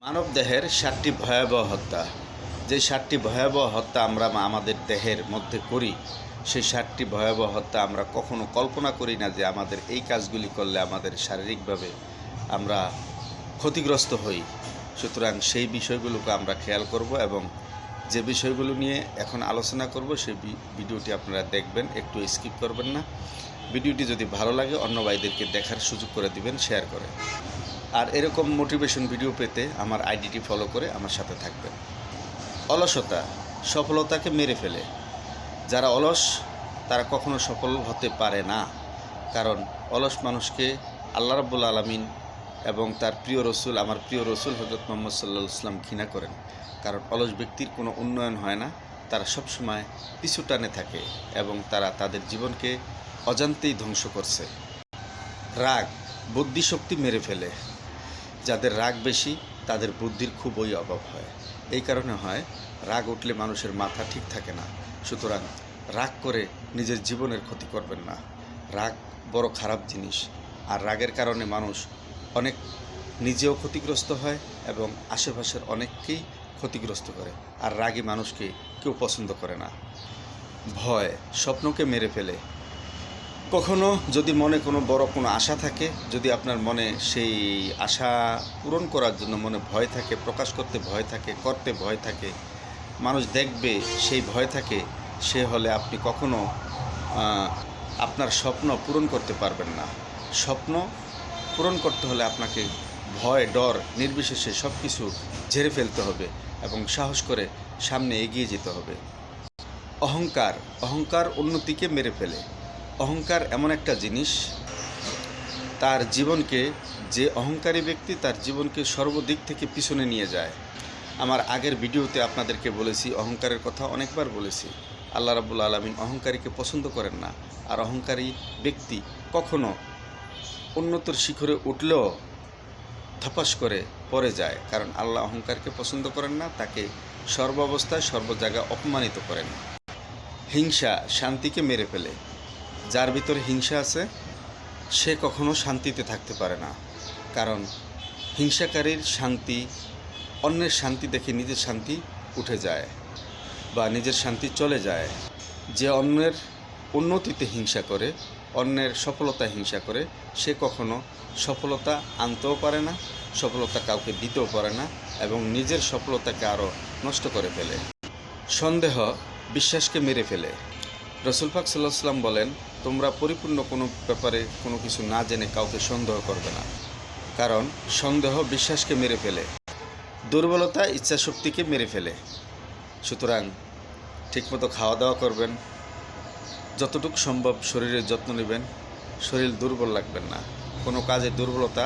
মানবদেহের ৭টি ভয়াবহ হত্যা। যে ৭টি ভয়াবহ হত্যা আমরা আমাদের দেহের মধ্যে করি, সেই ৭টি ভয়াবহ হত্যা আমরা কখনো কল্পনা করি না যে আমাদের এই কাজগুলি করলে আমাদের শারীরিকভাবে আমরা ক্ষতিগ্রস্ত হই। সুতরাং সেই বিষয়গুলোকে আমরা খেয়াল করব এবং যে বিষয়গুলো নিয়ে এখন আলোচনা করব সেই ভিডিওটি আপনারা দেখবেন, একটু স্কিপ করবেন না। ভিডিওটি যদি ভালো লাগে অন্য ভাইদেরকে দেখার সুযোগ করে দিবেন, শেয়ার করে। আর এরকম মোটিভেশন ভিডিও পেতে আমার আইডিটি ফলো করে আমার সাথে থাকবেন। অলসতা সফলতাকে মেরে ফেলে। যারা অলস তারা কখনো সফল হতে পারে না, কারণ অলস মানুষকে আল্লাহ রাব্বুল আলামিন এবং তার প্রিয় রসুল, আমার প্রিয় রসুল হযরত মুহাম্মদ সাল্লাল্লাহু আলাইহি ওয়াসাল্লাম ঘৃণা করেন। কারণ অলস ব্যক্তির কোনো উন্নয়ন হয় না, তারা সবসময় পিছু টানে থাকে এবং তারা তাদের জীবনকে অজান্তেই ধ্বংস করছে। রাগ বুদ্ধিশক্তি মেরে ফেলে। যাদের রাগ বেশি তাদের বুদ্ধির খুবই অভাব হয়। এই কারণে হয় রাগ উঠলে মানুষের মাথা ঠিক থাকে না। সুতরাং রাগ করে নিজের জীবনের ক্ষতি করবেন না। রাগ বড় খারাপ জিনিস, আর রাগের কারণে মানুষ অনেক নিজেও ক্ষতিগ্রস্ত হয় এবং আশেপাশের অনেককেই ক্ষতিগ্রস্ত করে। আর রাগী মানুষকে কেউ পছন্দ করে না। ভয় স্বপ্নকে মেরে ফেলে। কখনো যদি মনে কোনো বড় কোনো আশা থাকে, যদি আপনার মনে সেই আশা পূরণ করার জন্য মনে ভয় থাকে, প্রকাশ করতে ভয় থাকে, করতে ভয় থাকে, মানুষ দেখবে সেই ভয় থাকে, সে হলে আপনি কখনো আপনার স্বপ্ন পূরণ করতে পারবেন না। স্বপ্ন পূরণ করতে হলে আপনাকে ভয় ডর নির্বিশেষে সব কিছু ঝেড়ে ফেলতে হবে এবং সাহস করে সামনে এগিয়ে যেতে হবে। অহংকার উন্নতিকে মেরে ফেলে। অহংকার এমন একটা জিনিস, তার জীবনকে, যে অহংকারী ব্যক্তি তার জীবনকে সর্বদিক থেকে পিছনে নিয়ে যায়। আমার আগের ভিডিওতে আপনাদেরকে বলেছি, অহংকারের কথা অনেকবার বলেছি। আল্লাহ রাব্বুল আলামিন অহংকারীকে পছন্দ করেন না। আর অহংকারী ব্যক্তি কখনো উন্নতির শিখরে উঠলেও ধপাস করে পড়ে যায়, কারণ আল্লাহ অহংকারকে পছন্দ করেন না, তাকে সর্বাবস্থায় সর্ব জায়গায় অপমানিত করেন। হিংসা শান্তিকে মেরে ফেলে। যার ভিতরে হিংসা আছে সে কখনো শান্তিতে থাকতে পারে না, কারণ হিংসাকারীর শান্তি, অন্যের শান্তি দেখে নিজের শান্তি উঠে যায় বা নিজের শান্তি চলে যায়। যে অন্যের উন্নতিতে হিংসা করে, অন্যের সফলতা হিংসা করে, সে কখনো সফলতা আনতেও পারে না, সফলতা কাউকে দিতেও পারে না এবং নিজের সফলতাকে আরও নষ্ট করে ফেলে। সন্দেহ বিশ্বাসকে মেরে ফেলে। রসুল পাক সাল্লাল্লাহু আলাইহি ওয়াসাল্লাম বলেন, তোমরা পরিপূর্ণ কোনো ব্যাপারে কোনো কিছু না জেনে কাউকে সন্দেহ করবে না, কারণ সন্দেহ বিশ্বাসকে মেরে ফেলে। দুর্বলতা ইচ্ছাশক্তিকে মেরে ফেলে। সুতরাং ঠিকমতো খাওয়া দাওয়া করবেন, যতটুকু সম্ভব শরীরের যত্ন নেবেন, শরীর দুর্বল লাগবেন না। কোনো কাজে দুর্বলতা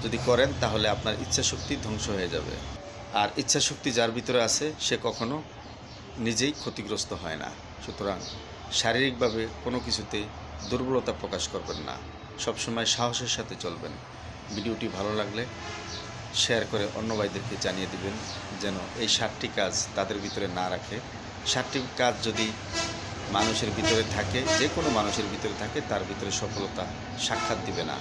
যদি করেন তাহলে আপনার ইচ্ছাশক্তি ধ্বংস হয়ে যাবে। আর ইচ্ছাশক্তি যার ভিতরে আছে সে কখনো নিজেই ক্ষতিগ্রস্ত হয় না। সুতরাং শারীরিকভাবে কোনো কিছুতে দুর্বলতা প্রকাশ করবেন না, সবসময় সাহসের সাথে চলবেন। ভিডিওটি ভালো লাগলে শেয়ার করে অন্য ভাইদেরকে জানিয়ে দিবেন যেন এই 7টি কাজ তাদের ভিতরে না রাখে। 7টি কাজ যদি মানুষের ভিতরে থাকে, যে কোনো মানুষের ভিতরে থাকে, তার ভিতরে সফলতা সাক্ষাৎ দিবে না।